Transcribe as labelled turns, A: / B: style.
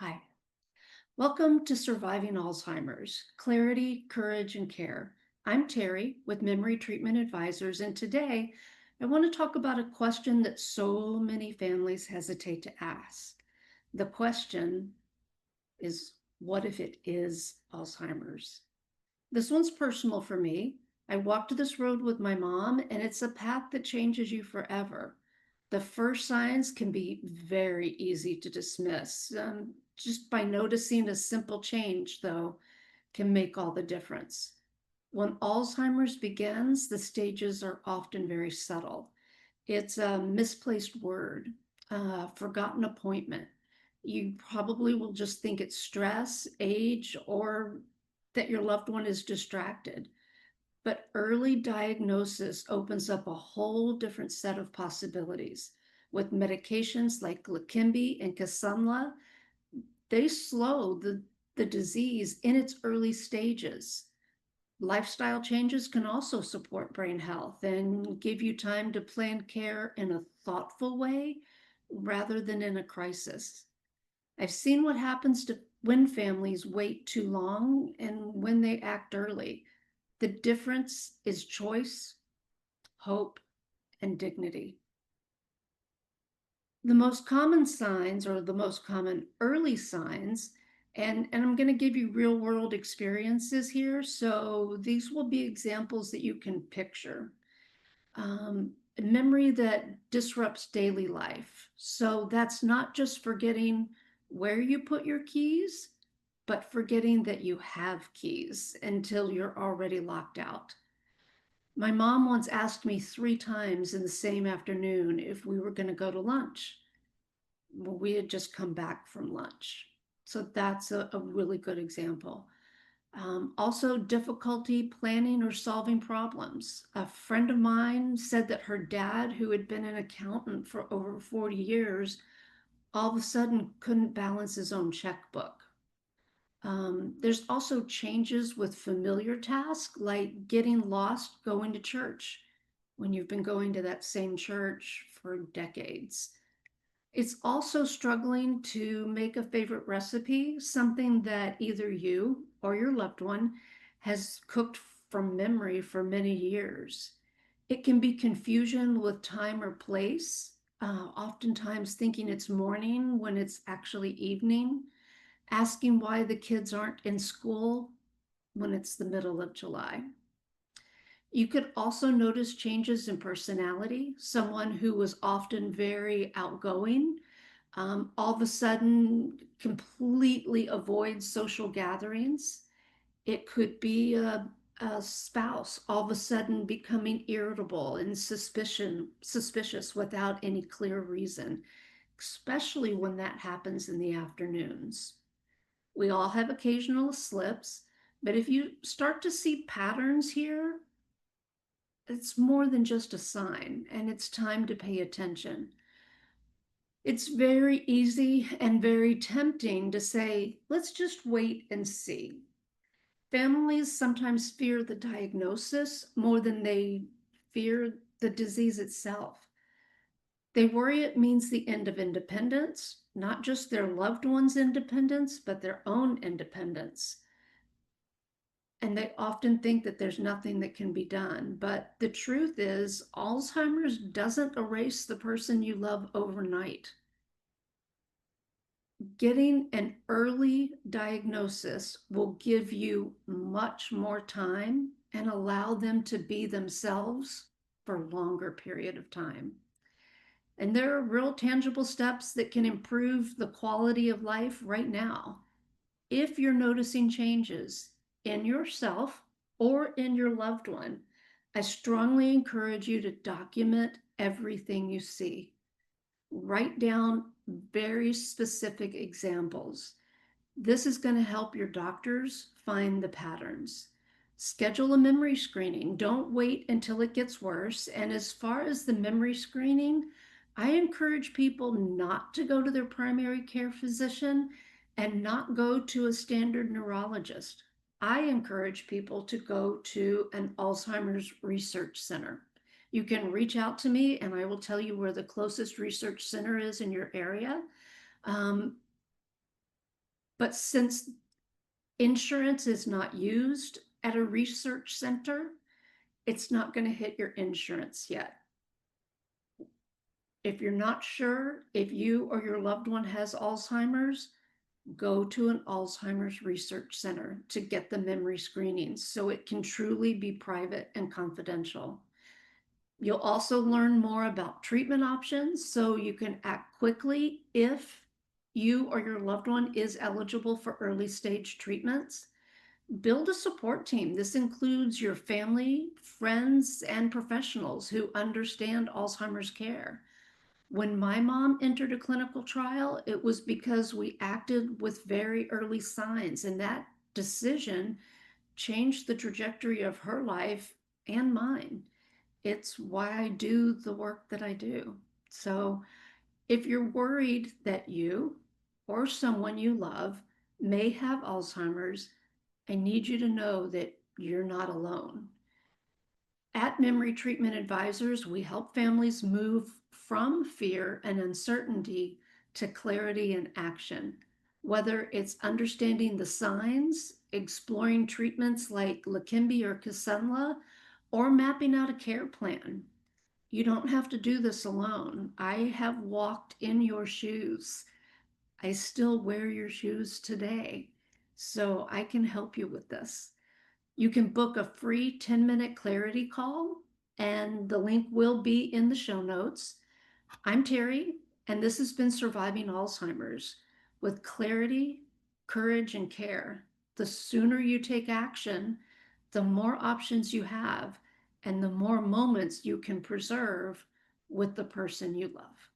A: Hi. Welcome to Surviving Alzheimer's, Clarity, Courage, and Care. I'm Teri with Memory Treatment Advisors, and today I want to talk about a question that so many families hesitate to ask. The question is, what if it is Alzheimer's? This one's personal for me. I walked this road with my mom, and it's a path that changes you forever. The first signs can be very easy to dismiss. Just by noticing a simple change, though, can make all the difference. When Alzheimer's begins, the stages are often very subtle. It's a misplaced word, a forgotten appointment. You probably will just think it's stress, age, or that your loved one is distracted. But early diagnosis opens up a whole different set of possibilities. With medications like Leqembi and Kisunla, they slow the disease in its early stages. Lifestyle changes can also support brain health and give you time to plan care in a thoughtful way rather than in a crisis. I've seen what happens to when families wait too long and when they act early. The difference is choice, hope, and dignity. The most common signs, or the most common early signs, and I'm going to give you real world experiences here. So these will be examples that you can picture. A memory that disrupts daily life. So that's not just forgetting where you put your keys, but forgetting that you have keys until you're already locked out. My mom once asked me 3 times in the same afternoon if we were going to go to lunch. Well, we had just come back from lunch. So that's a really good example. Also, difficulty planning or solving problems. A friend of mine said that her dad, who had been an accountant for over 40 years, all of a sudden couldn't balance his own checkbook. There's also changes with familiar tasks like getting lost going to church when you've been going to that same church for decades. It's also struggling to make a favorite recipe, something that either you or your loved one has cooked from memory for many years. It can be confusion with time or place, oftentimes thinking it's morning when it's actually evening, asking why the kids aren't in school when it's the middle of July. You could also notice changes in personality. Someone who was often very outgoing, all of a sudden completely avoids social gatherings. It could be a spouse all of a sudden becoming irritable and suspicious without any clear reason, especially when that happens in the afternoons. We all have occasional slips, but if you start to see patterns here, it's more than just a sign, and it's time to pay attention. It's very easy and very tempting to say, let's just wait and see. Families sometimes fear the diagnosis more than they fear the disease itself. They worry it means the end of independence, not just their loved ones' independence, but their own independence. And they often think that there's nothing that can be done. But the truth is, Alzheimer's doesn't erase the person you love overnight. Getting an early diagnosis will give you much more time and allow them to be themselves for a longer period of time. And there are real tangible steps that can improve the quality of life right now. If you're noticing changes in yourself or in your loved one, I strongly encourage you to document everything you see. Write down very specific examples. This is going to help your doctors find the patterns. Schedule a memory screening. Don't wait until it gets worse. And as far as the memory screening, I encourage people not to go to their primary care physician and not go to a standard neurologist. I encourage people to go to an Alzheimer's research center. You can reach out to me and I will tell you where the closest research center is in your area. Um, But since insurance is not used at a research center, it's not going to hit your insurance yet. If you're not sure if you or your loved one has Alzheimer's, go to an Alzheimer's research center to get the memory screenings so it can truly be private and confidential. You'll also learn more about treatment options so you can act quickly if you or your loved one is eligible for early stage treatments. Build a support team. This includes your family, friends, and professionals who understand Alzheimer's care. When my mom entered a clinical trial, it was because we acted with very early signs, and that decision changed the trajectory of her life and mine. It's why I do the work that I do. So, if you're worried that you or someone you love may have Alzheimer's, I need you to know that you're not alone. At Memory Treatment Advisors, we help families move from fear and uncertainty to clarity and action. Whether it's understanding the signs, exploring treatments like Leqembi or Kisunla, or mapping out a care plan, you don't have to do this alone. I have walked in your shoes. I still wear your shoes today, so I can help you with this. You can book a free 10-minute clarity call, and the link will be in the show notes. I'm Teri, and this has been Surviving Alzheimer's with clarity, courage, and care. The sooner you take action, the more options you have, and the more moments you can preserve with the person you love.